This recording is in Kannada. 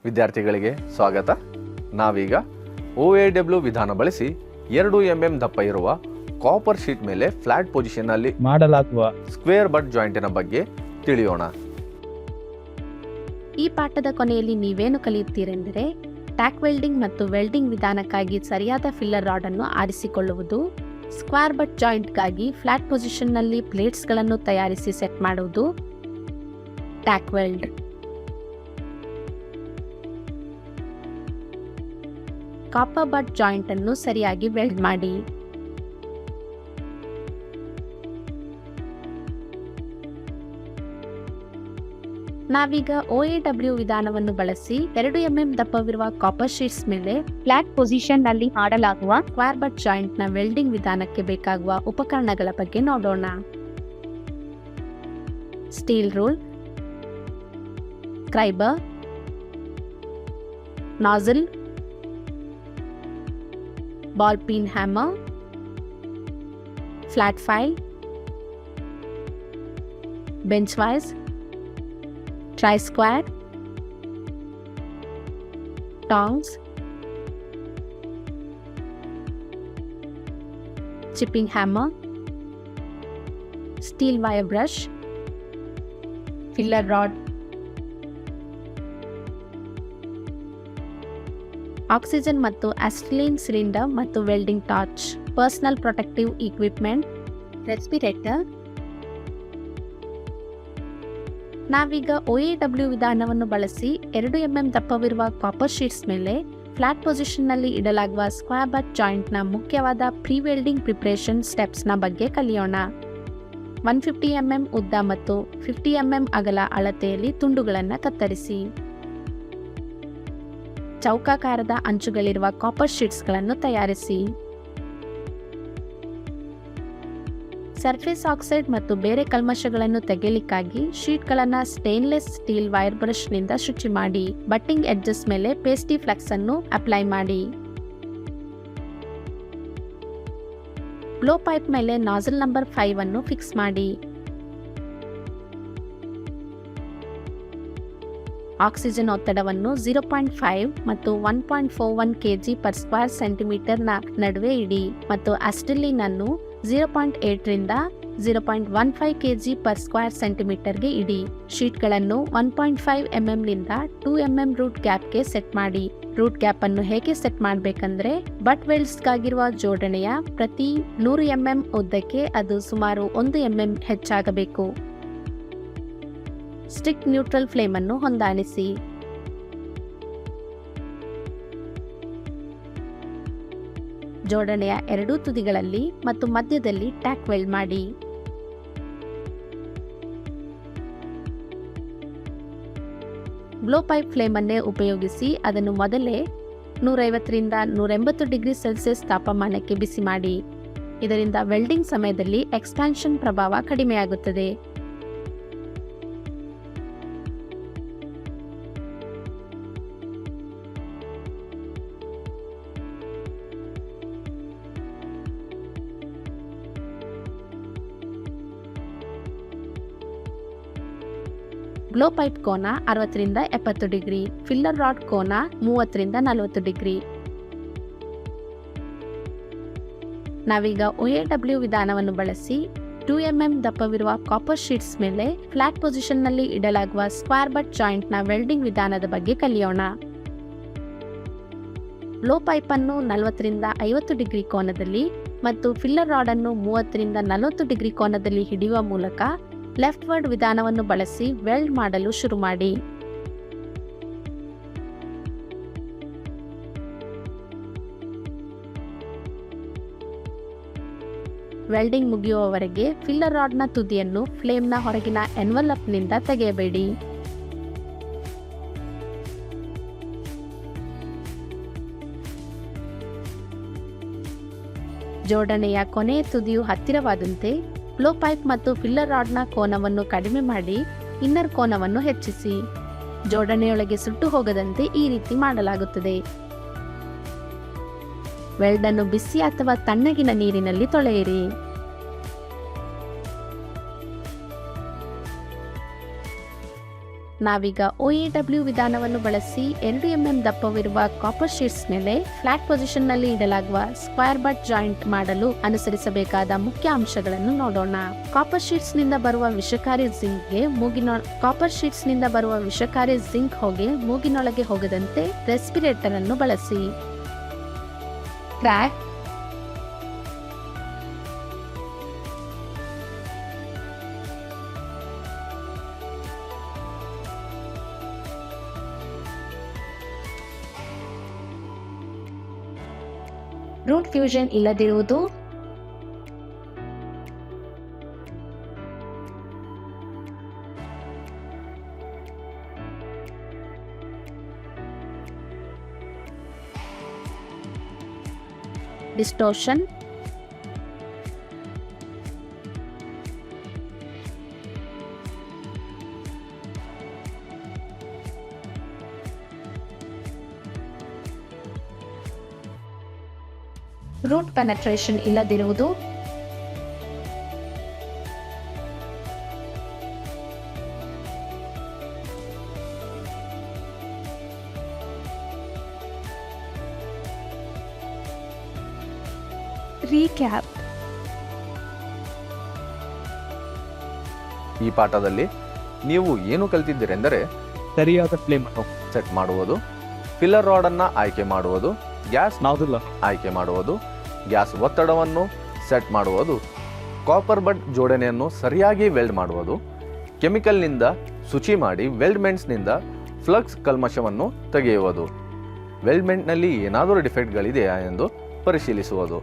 ವಿದ್ಯಾರ್ಥಿಗಳಿಗೆ ಸ್ವಾಗತ. ನಾವೀಗ OAW ವಿಧಾನ ಬಳಸಿ 2 mm ದಪ್ಪ ಇರುವ ಕಾಪರ್ ಶೀಟ್ ಮೇಲೆ ಫ್ಲಾಟ್ ಪೊಸಿಷನ್ ನಲ್ಲಿ ಮಾಡಲಾಗುವ ಸ್ಕ್ವೇರ್ ಬಟ್ ಜಾಯಿಂಟಿನ ಬಗ್ಗೆ ತಿಳಿಯೋಣ. ಈ ಪಾಠದ ಕೊನೆಯಲ್ಲಿ ನೀವೇನು ಕಲಿಯುತ್ತೀರೆಂದರೆ ಟ್ಯಾಕ್ ವೆಲ್ಡಿಂಗ್ ಮತ್ತು ವೆಲ್ಡಿಂಗ್ ವಿಧಾನಕ್ಕಾಗಿ ಸರಿಯಾದ ಫಿಲ್ಲರ್ ರಾಡ್ ಅನ್ನು ಆರಿಸಿಕೊಳ್ಳುವುದು, ಸ್ಕ್ವೇರ್ ಬಟ್ ಜಾಯಿಂಟ್ಗಾಗಿ ಫ್ಲಾಟ್ ಪೊಸಿಷನ್ನಲ್ಲಿ ಪ್ಲೇಟ್ಸ್ಗಳನ್ನು ತಯಾರಿಸಿ ಸೆಟ್ ಮಾಡುವುದು, tack weld. Copper but joint ಅನ್ನು ಸರಿಯಾಗಿ ವೆಲ್ಡ್ ಮಾಡಿ. ನಾವೀಗ OAW ವಿಧಾನವನ್ನು ಬಳಸಿ 2 mm ದಪ್ಪವಿರುವ ಕಾಪರ್ ಶೀಟ್ಸ್ ಮೇಲೆ ಫ್ಲಾಟ್ ಪೊಸಿಷನ್ ನಲ್ಲಿ ಮಾಡಲಾಗುವ ಸ್ಕ್ವೇರ್ ಬಟ್ ಜಾಯಿಂಟ್ ನ ವೆಲ್ಡಿಂಗ್ ವಿಧಾನಕ್ಕೆ ಬೇಕಾಗುವ ಉಪಕರಣಗಳ ಬಗ್ಗೆ ನೋಡೋಣ. Steel rule, scriber, nozzle, ball peen hammer, flat file, bench vise, tri-square, tongs, chipping hammer, steel wire brush, filler rod, oxygen ಮತ್ತು ಅಸಿಟಿಲೀನ್ ಸಿಲಿಂಡರ್ ಮತ್ತು welding torch, personal protective equipment, respirator. ನಾವೀಗ OAW ವಿಧಾನವನ್ನು ಬಳಸಿ 2 mm ದಪ್ಪವಿರುವ ಕಾಪರ್ ಶೀಟ್ಸ್ ಮೇಲೆ ಫ್ಲಾಟ್ ಪೊಸಿಷನ್ ನಲ್ಲಿ ಇಡಲಾಗುವ ಸ್ಕ್ವೇರ್ ಬಟ್ ಜಾಯಿಂಟ್ ನ ಮುಖ್ಯವಾದ ಪ್ರೀ ವೆಲ್ಡಿಂಗ್ ಪ್ರಿಪರೇಷನ್ ಸ್ಟೆಪ್ಸ್ ನ ಬಗ್ಗೆ ಕಲಿಯೋಣ. 150 mm ಉದ್ದ ಮತ್ತು 50 mm ಅಗಲ ಅಳತೆಯಲ್ಲಿ ತುಂಡುಗಳನ್ನು ಕತ್ತರಿಸಿ. ಚೌಕಾಕಾರದ ಅಂಚುಗಳಿರುವ ಕಾಪರ್ ಶೀಟ್ಸ್ಗಳನ್ನು ತಯಾರಿಸಿ. ಸರ್ಫೇಸ್ ಆಕ್ಸೈಡ್ ಮತ್ತು ಬೇರೆ ಕಲ್ಮಶಗಳನ್ನು ತೆಗೆಯಲಿಕ್ಕಾಗಿ ಶೀಟ್ಗಳನ್ನು ಸ್ಟೇನ್ಲೆಸ್ ಸ್ಟೀಲ್ ವೈರ್ ಬ್ರಷ್ ನಿಂದ ಶುಚಿ ಮಾಡಿ. ಬಟ್ಟಿಂಗ್ ಎಡ್ಜಸ್ ಮೇಲೆ ಪೇಸ್ಟಿ ಫ್ಲೆಕ್ಸ್ ಅನ್ನು ಅಪ್ಲೈ ಮಾಡಿ. ಬ್ಲೋ ಪೈಪ್ ಮೇಲೆ ನಾಜಲ್ ನಂಬರ್ 5 ಅನ್ನು ಫಿಕ್ಸ್ ಮಾಡಿ. ಆಕ್ಸಿಜನ್ ಒತ್ತಡವನ್ನು 0.5 ಮತ್ತು 1.41 kg per square centimeter ನ ನಡುವೆ ಇಡಿ ಮತ್ತು ಅಸಿಟಿಲೀನ್ ಅನ್ನು 0.8 ರಿಂದ 0.15 kg per square centimeter ಗೆ ಇಡಿ. ಶೀಟ್ಗಳನ್ನು 1.5 mm ನಿಂದ 2 mm ರೂಟ್ ಗ್ಯಾಪ್ಗೆ ಸೆಟ್ ಮಾಡಿ. ರೂಟ್ ಗ್ಯಾಪ್ ಅನ್ನು ಹೇಗೆ ಸೆಟ್ ಮಾಡಬೇಕಂದ್ರೆ ಬಟ್ ವೆಲ್ಡ್ಸ್ಗಾಗಿರುವ ಜೋಡಣೆಯ ಪ್ರತಿ 100 mm ಉದ್ದಕ್ಕೆ ಅದು ಸುಮಾರು 1 mm ಹೆಚ್ಚಾಗಬೇಕು. ಸ್ಟಿಕ್ ನ್ಯೂಟ್ರಲ್ ಫ್ಲೇಮ್ ಅನ್ನು ಹೊಂದಾಣಿಸಿ. ಜೋಡಣೆಯ ಎರಡೂ ತುದಿಗಳಲ್ಲಿ ಮತ್ತು ಮಧ್ಯದಲ್ಲಿ ಟ್ಯಾಕ್ ವೆಲ್ಡ್ ಮಾಡಿ. ಬ್ಲೋ ಪೈಪ್ ಫ್ಲೇಮ್ ಅನ್ನೇ ಉಪಯೋಗಿಸಿ ಅದನ್ನು ಮೊದಲೇ 150 ರಿಂದ 180 ಡಿಗ್ರಿ ಸೆಲ್ಸಿಯಸ್ ತಾಪಮಾನಕ್ಕೆ ಬಿಸಿ ಮಾಡಿ. ಇದರಿಂದ ವೆಲ್ಡಿಂಗ್ ಸಮಯದಲ್ಲಿ ಎಕ್ಸ್ಪಾನ್ಷನ್ ಪ್ರಭಾವ ಕಡಿಮೆಯಾಗುತ್ತದೆ. ಬ್ಲೋ ಪೈಪ್ ಕೋನ 60 ರಿಂದ 70 ಡಿಗ್ರಿ, ಫಿಲ್ಲರ್ ರಾಡ್ ಕೋನ 30 ರಿಂದ 40 ಡಿಗ್ರಿ. ನಾವೀಗ OAW ವಿಧಾನವನ್ನು ಬಳಸಿ 2 mm ದಪ್ಪವಿರುವ ಕಾಪರ್ ಶೀಟ್ಸ್ ಮೇಲೆ ಫ್ಲಾಟ್ ಪೊಸಿಷನ್ ನಲ್ಲಿ ಇಡಲಾಗುವ ಸ್ಕ್ವೇರ್ ಬಟ್ ಜಾಯಿಂಟ್ ನ ವೆಲ್ಡಿಂಗ್ ವಿಧಾನದ ಬಗ್ಗೆ ಕಲಿಯೋಣ. ಬ್ಲೋ ಪೈಪ್ ಅನ್ನು 40 ರಿಂದ 50 ಡಿಗ್ರಿ ಕೋನದಲ್ಲಿ ಮತ್ತು ಫಿಲ್ಲರ್ ರಾಡ್ ಅನ್ನು 30 ರಿಂದ 40 ಡಿಗ್ರಿ ಕೋನದಲ್ಲಿ ಹಿಡಿಯುವ ಮೂಲಕ ಲೆಫ್ಟ್ ವರ್ಡ್ ವಿಧಾನವನ್ನು ಬಳಸಿ ವೆಲ್ಡ್ ಮಾಡಲು ಶುರು ಮಾಡಿ. ವೆಲ್ಡಿಂಗ್ ಮುಗಿಯುವವರೆಗೆ ಫಿಲ್ಲರ್ ರಾಡ್ನ ತುದಿಯನ್ನು ಫ್ಲೇಮ್ನ ಹೊರಗಿನ ಎನ್ವಲಪ್ನಿಂದ ತೆಗೆಯಬೇಡಿ. ಜೋಡಣೆಯ ಕೊನೆಯ ತುದಿಯು ಹತ್ತಿರವಾದಂತೆ ಬ್ಲೋ ಪೈಪ್ ಮತ್ತು ಫಿಲ್ಲರ್ ರಾಡ್ನ ಕೋನವನ್ನು ಕಡಿಮೆ ಮಾಡಿ ಇನ್ನರ್ ಕೋನವನ್ನು ಹೆಚ್ಚಿಸಿ. ಜೋಡಣೆಯೊಳಗೆ ಸುಟ್ಟು ಹೋಗದಂತೆ ಈ ರೀತಿ ಮಾಡಲಾಗುತ್ತದೆ. ವೆಲ್ಡ್ ಅನ್ನು ಬಿಸಿ ಅಥವಾ ತಣ್ಣಗಿನ ನೀರಿನಲ್ಲಿ ತೊಳೆಯಿರಿ. ನಾವೀಗ OAW ವಿಧಾನವನ್ನು ಬಳಸಿ 2 mm ದಪ್ಪವಿರುವ ಕಾಪರ್ ಶೀಟ್ಸ್ ಮೇಲೆ ಫ್ಲಾಟ್ ಪೊಸಿಷನ್ ನಲ್ಲಿ ಇಡಲಾಗುವ ಸ್ಕ್ವೇರ್ ಬಟ್ ಜಾಯಿಂಟ್ ಮಾಡಲು ಅನುಸರಿಸಬೇಕಾದ ಮುಖ್ಯ ಅಂಶಗಳನ್ನು ನೋಡೋಣ. ಕಾಪರ್ ಶೀಟ್ಸ್ ನಿಂದ ಬರುವ ವಿಷಕಾರಿ ಜಿಂಕ್ ಹೊಗೆ ಮೂಗಿನೊಳಗೆ ಹೋಗದಂತೆ ರೆಸ್ಪಿರೇಟರ್ ಅನ್ನು ಬಳಸಿ. ಕ್ರ್ಯಾಕ್, ರೂಟ್ ಫ್ಯೂಷನ್ ಇಲ್ಲದಿರುವುದು, ಡಿಸ್ಟೋರ್ಷನ್, ರೂಟ್ ಪೆನೆಟ್ರೇಷನ್ ಇಲ್ಲದಿರುವುದು, ರೀಕ್ಯಾಪ್. ಈ ಪಾಠದಲ್ಲಿ ನೀವು ಏನು ಕಲಿತಿದ್ದೀರೆಂದರೆ ಸರಿಯಾದ ಫ್ಲೇಮ್ ಅನ್ನು ಸೆಟ್ ಮಾಡುವುದು, ಫಿಲ್ಲರ್ ರಾಡ್ ಅನ್ನು ಆಯ್ಕೆ ಮಾಡುವುದು, ಗ್ಯಾಸ್ ನಾವುದಿಲ್ಲ ಆಯ್ಕೆ ಮಾಡುವುದು, ಗ್ಯಾಸ್ ಒತ್ತಡವನ್ನು ಸೆಟ್ ಮಾಡುವುದು, ಕಾಪರ್ ಬಡ್ ಜೋಡಣೆಯನ್ನು ಸರಿಯಾಗಿ ವೆಲ್ಡ್ ಮಾಡುವುದು, ಕೆಮಿಕಲ್ನಿಂದ ಶುಚಿ ಮಾಡಿ ವೆಲ್ಡ್ಮೆಂಟ್ಸ್ನಿಂದ ಫ್ಲಕ್ಸ್ ಕಲ್ಮಶವನ್ನು ತೆಗೆಯುವುದು, ವೆಲ್ಡ್ಮೆಂಟ್ನಲ್ಲಿ ಏನಾದರೂ ಡಿಫೆಕ್ಟ್ಗಳಿದೆಯಾ ಎಂದು ಪರಿಶೀಲಿಸುವುದು.